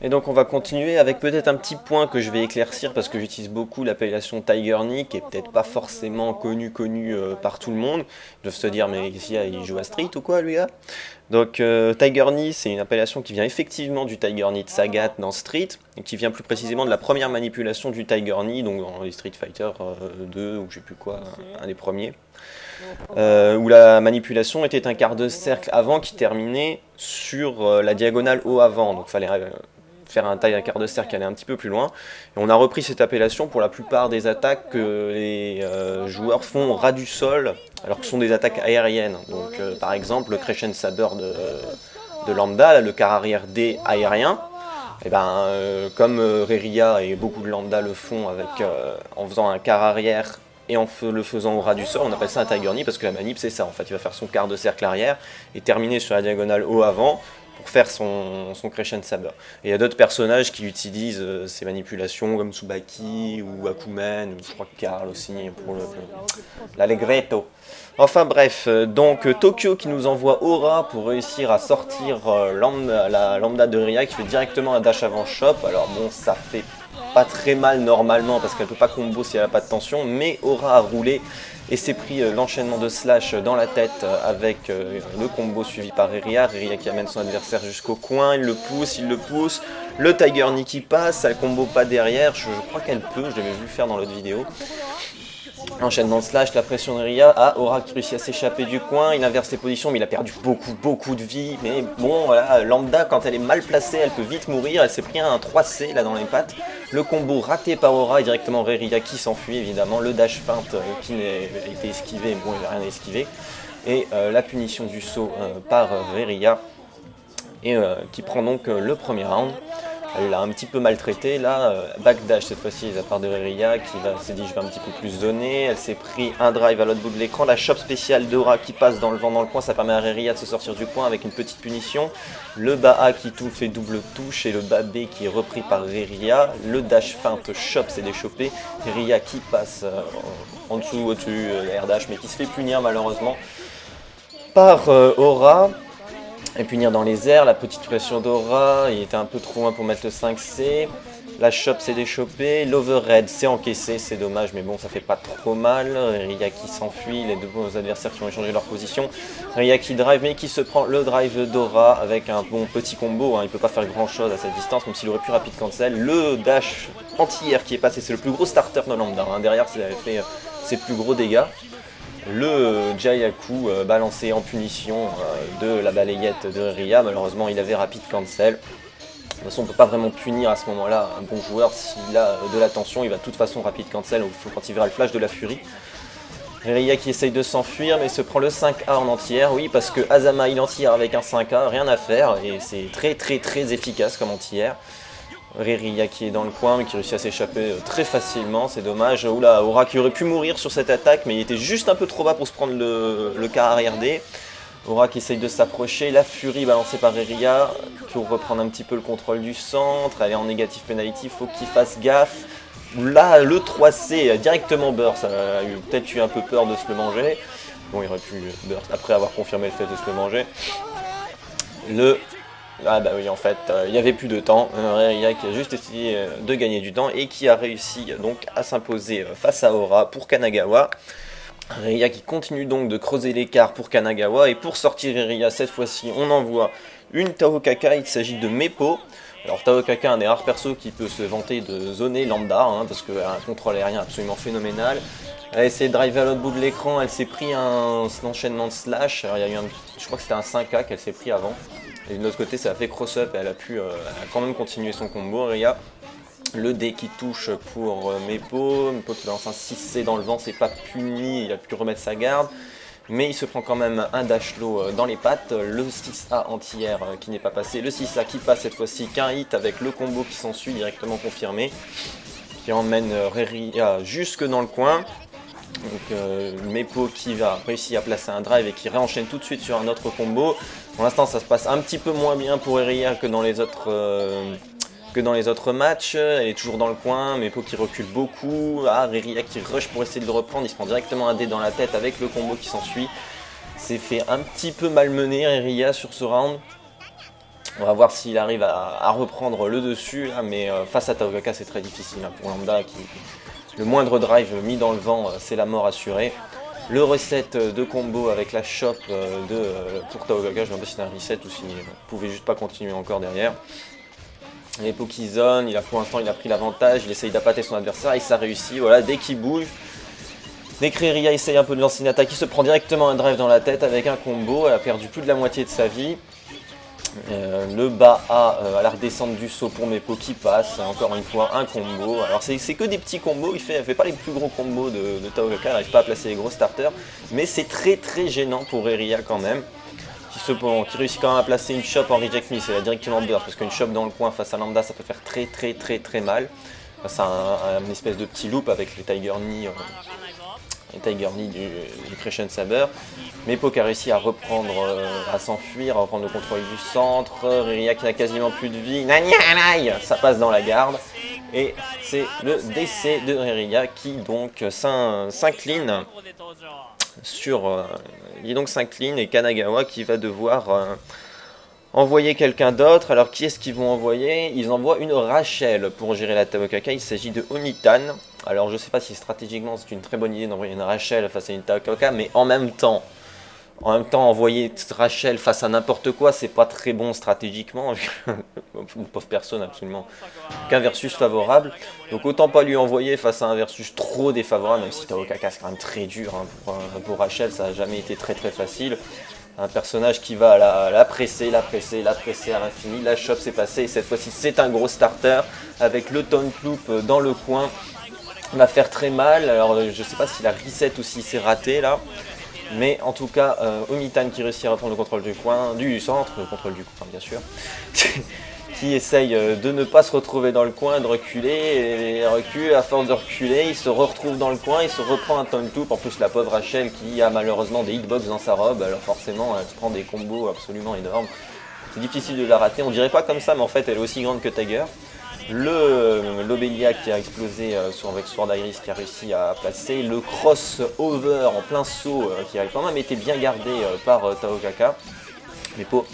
Et donc on va continuer avec peut-être un petit point que je vais éclaircir parce que j'utilise beaucoup l'appellation Tiger Knee qui est peut-être pas forcément connu par tout le monde. Ils doivent se dire mais ici il joue à Street ou quoi lui là. Donc Tiger Knee c'est une appellation qui vient effectivement du Tiger Knee de Sagat dans Street et qui vient plus précisément de la première manipulation du Tiger Knee donc dans les Street Fighter 2 ou je sais plus quoi, un des premiers. Où la manipulation était un quart de cercle avant qui terminait sur la diagonale haut avant. Donc il fallait faire un quart de cercle, aller un petit peu plus loin. Et on a repris cette appellation pour la plupart des attaques que les joueurs font au ras du sol, alors que ce sont des attaques aériennes. Donc par exemple le Crescent Saber de Lambda, là, le quart arrière D aérien, et ben, comme Reria et beaucoup de Lambda le font en faisant un quart arrière et en le faisant au ras du sol, on appelle ça un Tiger Knee parce que la manip c'est ça, en fait il va faire son quart de cercle arrière et terminer sur la diagonale haut avant pour faire son Crescent Saber. Et il y a d'autres personnages qui utilisent ces manipulations comme Tsubaki ou Akumen, ou je crois que Karl aussi pour l'Allegretto. Enfin bref, donc Tokyo qui nous envoie Aura pour réussir à sortir la Lambda de Ria qui fait directement un dash avant shop. Alors bon, ça fait pas très mal normalement parce qu'elle peut pas combo si elle a pas de tension, mais Aura a roulé et s'est pris l'enchaînement de slash dans la tête avec le combo suivi par Ria. Ria qui amène son adversaire jusqu'au coin, il le pousse, le Tiger Knee qui passe, elle combo pas derrière, je crois qu'elle peut, je l'avais vu faire dans l'autre vidéo. Enchaînement de slash, la pression de Ria, Aura qui réussit à s'échapper du coin, il inverse les positions mais il a perdu beaucoup de vie, mais bon voilà, Lambda quand elle est mal placée elle peut vite mourir, elle s'est pris un 3C là dans les pattes, le combo raté par Aura et directement Ria qui s'enfuit évidemment, le dash feinte qui a été esquivé, bon il n'a rien esquivé, et la punition du saut par Ria, et qui prend donc le premier round. Elle l'a un petit peu maltraité, là, backdash cette fois-ci de la part de Ria qui s'est dit je vais un petit peu plus zoner, elle s'est pris un drive à l'autre bout de l'écran, la chop spéciale d'Aura qui passe dans le vent dans le coin, ça permet à Ria de se sortir du coin avec une petite punition, le bas A qui fait double touche et le bas B qui est repris par Ria, le dash feinte chop c'est déchopé, Ria qui passe en dessous, au-dessus, air dash mais qui se fait punir malheureusement par Aura. Et punir dans les airs, la petite pression d'Aura, il était un peu trop loin pour mettre le 5C. La chop s'est déchopée, l'overhead s'est encaissé, c'est dommage, mais bon, ça fait pas trop mal. Ria qui s'enfuit, les deux bons adversaires qui ont échangé leur position. Ria qui drive, mais qui se prend le drive d'Aura avec un bon petit combo. Hein. Il peut pas faire grand chose à cette distance, même s'il aurait pu rapide cancel. Le dash anti-air qui est passé, c'est le plus gros starter de Lambda. Hein. Derrière, il avait fait ses plus gros dégâts. Le Jayaku balancé en punition de la balayette de Ria, malheureusement il avait rapide cancel. De toute façon on ne peut pas vraiment punir à ce moment là un bon joueur s'il a de la tension, il va de toute façon rapide cancel quand il verra le flash de la furie. Ria qui essaye de s'enfuir mais se prend le 5A en anti-air, oui parce que Azama il anti-air avec un 5A, rien à faire et c'est très efficace comme anti-air. Ria qui est dans le coin mais qui réussit à s'échapper très facilement, c'est dommage. Oula, Aura qui aurait pu mourir sur cette attaque mais il était juste un peu trop bas pour se prendre le quart arrière D. Aura qui essaye de s'approcher, la furie balancée par Ria pour reprendre un petit peu le contrôle du centre, elle est en négatif penalty, faut qu'il fasse gaffe. Là le 3C directement burst, ça a peut-être eu un peu peur de se le manger. Bon il aurait pu burst après avoir confirmé le fait de se le manger. Ah bah oui en fait il n'y avait plus de temps, Ria qui a juste essayé de gagner du temps et qui a réussi donc à s'imposer face à Aura pour Kanagawa. Ria qui continue donc de creuser l'écart pour Kanagawa et pour sortir Ria cette fois-ci on envoie une Taokaka, il s'agit de Meppo. Alors Taokaka un des rares persos qui peut se vanter de zoner Lambda hein, parce qu'elle a un contrôle aérien absolument phénoménal. Elle a essayé de driver à l'autre bout de l'écran, elle s'est pris un enchaînement de slash, alors, il y a eu je crois que c'était un 5A qu'elle s'est pris avant. Et de l'autre côté ça a fait cross-up et elle a quand même continué son combo. Ria, le D qui touche pour Meppo qui lance un 6C dans le vent, c'est pas puni, il a pu remettre sa garde. Mais il se prend quand même un dash low dans les pattes, le 6A anti-air qui n'est pas passé, le 6A qui passe cette fois-ci qu'un hit avec le combo qui s'ensuit directement confirmé, qui emmène Ria jusque dans le coin. Donc Meppo qui va réussir à placer un drive et qui réenchaîne tout de suite sur un autre combo. Pour l'instant ça se passe un petit peu moins bien pour Ria que dans les autres matchs. Elle est toujours dans le coin, Meppo qui recule beaucoup. Ria qui rush pour essayer de le reprendre, il se prend directement un dé dans la tête avec le combo qui s'ensuit. C'est fait un petit peu malmener Ria sur ce round. On va voir s'il arrive à reprendre le dessus, là, mais face à Taokaka c'est très difficile hein, pour Lambda. Le moindre drive mis dans le vent, c'est la mort assurée. Le reset de combo avec la chop pour Taokaka, je me demande si c'est un reset ou s'il ne pouvait juste pas continuer encore derrière. Les Pokizone, pour l'instant il a pris l'avantage, il essaye d'appâter son adversaire et ça réussit, voilà, dès qu'il bouge. Dès que Ria essaye un peu de lancer une attaque, il se prend directement un drive dans la tête avec un combo, elle a perdu plus de la moitié de sa vie. Le bas A à la redescente du saut pour Mepo qui passe, encore une fois un combo. Alors c'est que des petits combos, il fait pas les plus gros combos de Taokaka, il n'arrive pas à placer les gros starters, mais c'est très gênant pour Ria quand même. Qui réussit quand même à placer une chop en reject miss, et là directement burst, parce qu'une chop dans le coin face à Lambda ça peut faire très mal. C'est une espèce de petit loop avec les Tiger Knee du Crescent Saber. Mepo qui a réussi à reprendre, à s'enfuir, à reprendre le contrôle du centre. Ria qui n'a quasiment plus de vie. Ça passe dans la garde. Et c'est le décès de Ria qui donc s'incline sur... il donc s'incline et Kanagawa qui va devoir envoyer quelqu'un d'autre. Alors qui est-ce qu'ils vont envoyer? Ils envoient une Rachel pour gérer la Taokaka. Il s'agit de Omitan. Alors je sais pas si stratégiquement c'est une très bonne idée d'envoyer une Rachel face à une Taokaka, mais en même temps envoyer Rachel face à n'importe quoi, c'est pas très bon stratégiquement. Une pauvre personne absolument qu'un versus favorable. Donc autant pas lui envoyer face à un versus trop défavorable, même si Taokaka c'est quand même très dur hein, pour Rachel, ça n'a jamais été très facile. Un personnage qui va la presser à l'infini. La chop c'est passé et cette fois-ci c'est un gros starter avec le taunt loop dans le coin. Il va faire très mal, alors je sais pas s'il a reset ou s'il s'est raté là. Mais en tout cas, Omitan qui réussit à reprendre le contrôle du centre, le contrôle du coin bien sûr, qui essaye de ne pas se retrouver dans le coin, de reculer, et recule, à force de reculer, il se retrouve dans le coin, il se reprend un taunt loop, en plus la pauvre Rachel qui a malheureusement des hitbox dans sa robe, alors forcément elle se prend des combos absolument énormes. C'est difficile de la rater, on dirait pas comme ça, mais en fait elle est aussi grande que Tiger. L'Obélia qui a explosé avec Sword Iris qui a réussi à placer, le crossover en plein saut qui a quand même été bien gardé par Taokaka. Mepo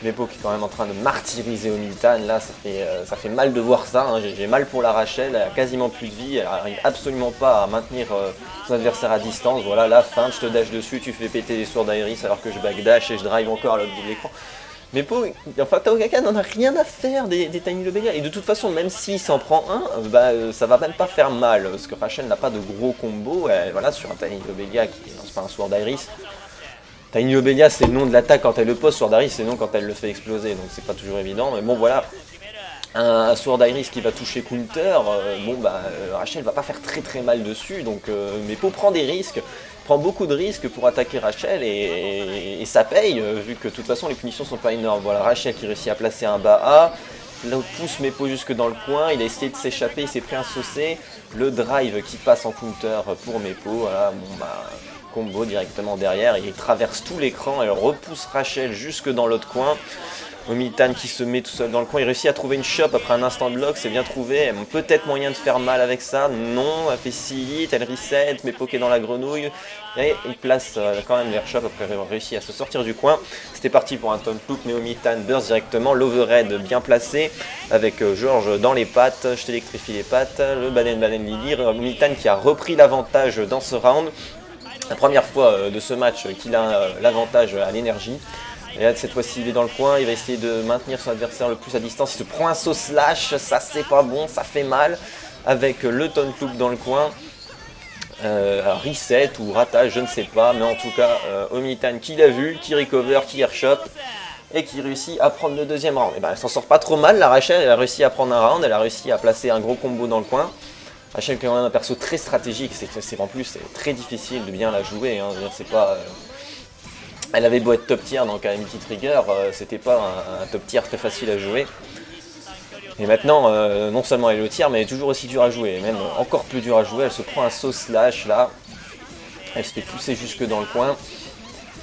qui est quand même en train de martyriser Omitan, là ça fait mal de voir ça, hein. J'ai mal pour la Rachel, elle a quasiment plus de vie, elle n'arrive absolument pas à maintenir son adversaire à distance. Voilà la fin, je te dash dessus, tu fais péter les Sword Iris alors que je backdash et je drive encore à l'autre bout de l'écran. Mais Taokaka n'en a rien à faire des Tiny Lobelia. Et de toute façon, même s'il s'en prend un, ça va même pas faire mal. Parce que Rachel n'a pas de gros combos. Voilà, sur un Tiny Lobelia qui lance pas un Sword Iris. Tiny Lobelia, c'est le nom de l'attaque quand elle le pose. Sword Iris, c'est le nom quand elle le fait exploser. Donc c'est pas toujours évident. Mais bon, voilà. Un Sword Iris qui va toucher counter. Rachel va pas faire très mal dessus. Donc Mepo prend des risques. Prend beaucoup de risques pour attaquer Rachel et ça paye vu que de toute façon les punitions sont pas énormes. Voilà Rachel qui réussit à placer un bas A, là pousse Mepo jusque dans le coin, il a essayé de s'échapper, il s'est pris un saucé, le drive qui passe en counter pour Mepo, voilà, combo directement derrière, il traverse tout l'écran, elle repousse Rachel jusque dans l'autre coin. Omitan qui se met tout seul dans le coin, il réussit à trouver une chop après un instant de bloc, c'est bien trouvé, peut-être moyen de faire mal avec ça, non, elle fait 6 hits, elle reset, Mepo qui est dans la grenouille, et il place quand même l'air chop après avoir réussi à se sortir du coin. C'était parti pour un taunt loop, mais Omitan burst directement, l'overhead bien placé, avec George dans les pattes, je t'électrifie les pattes, le Baden Lily, Omitan qui a repris l'avantage dans ce round, la première fois de ce match qu'il a l'avantage à l'énergie. Et là, cette fois-ci, il est dans le coin, il va essayer de maintenir son adversaire le plus à distance. Il se prend un saut slash, ça c'est pas bon, ça fait mal. Avec le taunt loop dans le coin. Reset ou ratage, je ne sais pas. Mais en tout cas, Omitan qui l'a vu, qui recover, qui airshot. Et qui réussit à prendre le deuxième round. Et ben, elle s'en sort pas trop mal, la Rachel. Elle a réussi à prendre un round, elle a réussi à placer un gros combo dans le coin. Rachel qui est quand même un perso très stratégique. En plus, c'est très difficile de bien la jouer. Hein. C'est pas... Elle avait beau être top tier dans Calamity Trigger, c'était pas un top tier très facile à jouer. Et maintenant, non seulement elle est au tier, mais elle est toujours aussi dure à jouer, même encore plus dure à jouer. Elle se prend un saut slash là, elle se fait pousser jusque dans le coin.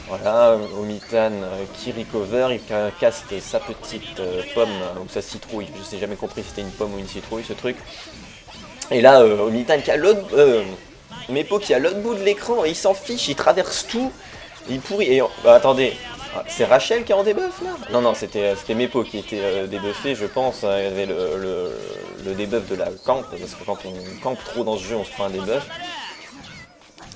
Voilà, Omitan qui recover, il caste sa petite pomme ou sa citrouille. Je n'ai jamais compris si c'était une pomme ou une citrouille ce truc. Et là, Omitan qui a l'autre, Mepo qui a l'autre bout de l'écran, il s'en fiche, il traverse tout. Il pourrit, et attendez, Ah, c'est Rachel qui est en debuff là? Non, non, c'était Mepo qui était débuffé, je pense. Il y avait le debuff de la camp, parce que quand on campe trop dans ce jeu, on se prend un debuff.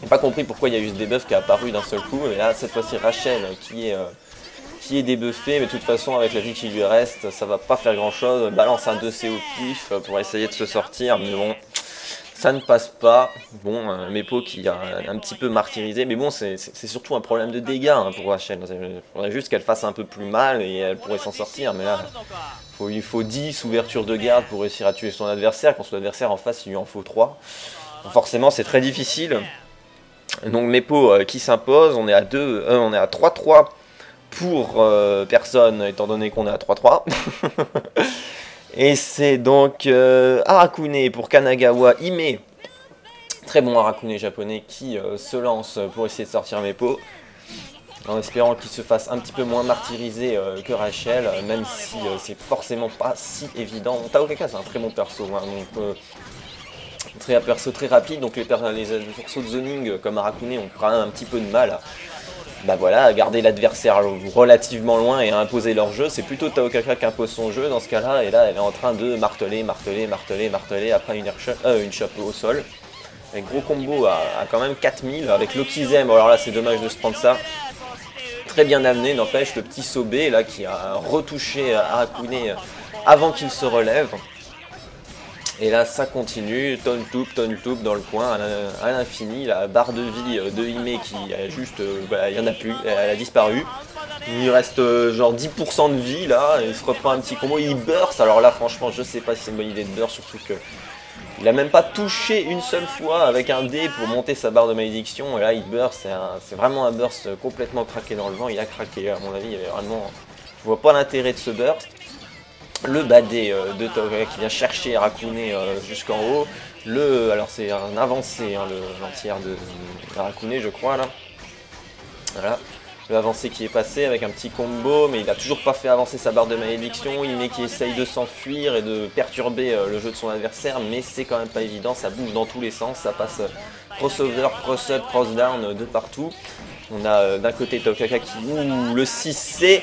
J'ai pas compris pourquoi il y a eu ce debuff qui est apparu d'un seul coup. Et là, cette fois-ci, Rachel qui est débuffé, mais de toute façon, avec la vie qui lui reste, ça va pas faire grand-chose. Balance un 2C au pif pour essayer de se sortir, mais bon, ça ne passe pas. Bon, Mepo qui a un petit peu martyrisé, mais bon, c'est surtout un problème de dégâts hein, pour Rachel. Il faudrait juste qu'elle fasse un peu plus mal et elle pourrait s'en sortir, mais là, il faut 10 ouvertures de garde pour réussir à tuer son adversaire. Quand son adversaire en face, il lui en faut 3. Donc forcément, c'est très difficile. Donc Mepo qui s'impose, on est à 3-3 pour personne, étant donné qu'on est à 3-3. Et c'est donc Arakune pour Kanagawa, Hime, très bon Arakune japonais qui se lance pour essayer de sortir Mepo, en espérant qu'il se fasse un petit peu moins martyrisé que Rachel, même si c'est forcément pas si évident. Taokaka c'est un très bon perso, hein, donc un perso très rapide, donc les persos de zoning comme Arakune ont quand même un petit peu de mal bah voilà, à garder l'adversaire relativement loin et à imposer leur jeu. C'est plutôt Taokaka qui impose son jeu dans ce cas-là, et là elle est en train de marteler après une chope au sol. Un gros combo à quand même 4000 avec l'Okizem, alors là c'est dommage de se prendre ça. Très bien amené, n'empêche le petit Sobé là qui a retouché Arakune avant qu'il se relève. Et là ça continue, tonne loop dans le coin à l'infini, la barre de vie de Hime qui a juste, voilà, il n'y en a plus, elle a disparu. Il lui reste genre 10% de vie là, et il se reprend un petit combo, il burst, alors là franchement je sais pas si c'est une bonne idée de burst, surtout que il a même pas touché une seule fois avec un dé pour monter sa barre de malédiction, et là il burst, c'est vraiment un burst complètement craqué dans le vent, il a craqué à mon avis, il avait vraiment, je vois pas l'intérêt de ce burst. Le badé de Taokaka qui vient chercher Arakune jusqu'en haut. Alors c'est un avancé, hein, l'entière de Arakune je crois là. Voilà. Le avancé qui est passé avec un petit combo, mais il a toujours pas fait avancer sa barre de malédiction. Hime qui essaye de s'enfuir et de perturber le jeu de son adversaire, mais c'est quand même pas évident, ça bouge dans tous les sens, ça passe crossover, cross-up, cross-down de partout. On a d'un côté Taokaka qui... Ouh, le 6C.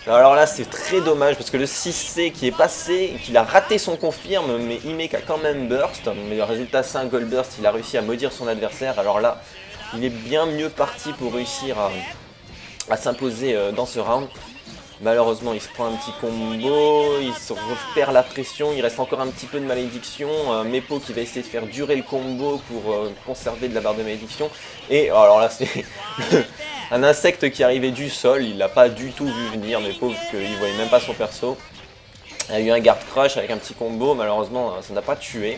Alors là c'est très dommage parce que le 6C qui est passé, qu'il a raté son confirme, mais Hime qui a quand même burst, mais le résultat c'est un gold burst, il a réussi à maudire son adversaire, alors là il est bien mieux parti pour réussir à s'imposer dans ce round. Malheureusement il se prend un petit combo, il se repère la pression, il reste encore un petit peu de malédiction, Mepo qui va essayer de faire durer le combo pour conserver de la barre de malédiction, et alors là c'est... Un insecte qui arrivait du sol, il l'a pas du tout vu venir, mais pauvre qu'il voyait même pas son perso. Il y a eu un guard crush avec un petit combo, malheureusement ça n'a pas tué.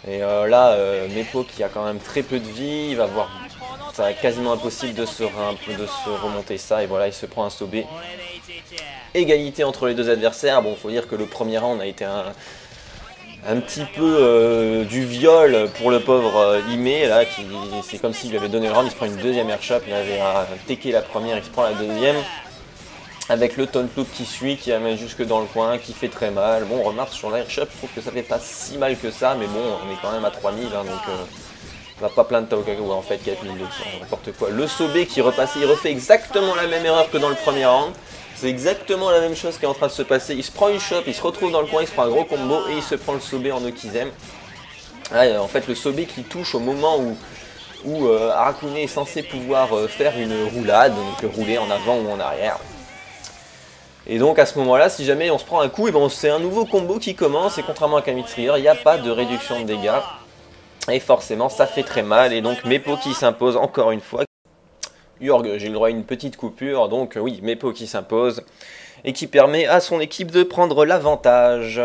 Et là, Mepo qui a quand même très peu de vie, il va voir, ça va être quasiment impossible de se remonter ça, et voilà, il se prend un Sobé. Égalité entre les deux adversaires, bon, faut dire que le premier round a été un petit peu du viol pour le pauvre Hime, là, c'est comme s'il lui avait donné le round, il se prend une deuxième airshot, il avait teché la première, il se prend la deuxième, avec le taunt loop qui suit, qui amène jusque dans le coin, qui fait très mal. Bon, remarque sur l'airshot, je trouve que ça fait pas si mal que ça, mais bon, on est quand même à 3000, hein, donc on va pas plaindre Taokaka, ouais, en fait 4200, n'importe quoi. Le Sobé qui repasse, il refait exactement la même erreur que dans le premier round. C'est exactement la même chose qui est en train de se passer. Il se prend une chope, il se retrouve dans le coin, il se prend un gros combo et il se prend le Sobé en Okizem. Ouais, en fait, le Sobé qui touche au moment où Arakune est censé pouvoir faire une roulade, donc rouler en avant ou en arrière. Et donc à ce moment-là, si jamais on se prend un coup, et ben c'est un nouveau combo qui commence, et contrairement à Kamitsu Trigger, il n'y a pas de réduction de dégâts. Et forcément, ça fait très mal, et donc Mepo qui s'impose encore une fois. Urg, j'ai le droit à une petite coupure, donc oui, Mepo qui s'impose, et qui permet à son équipe de prendre l'avantage.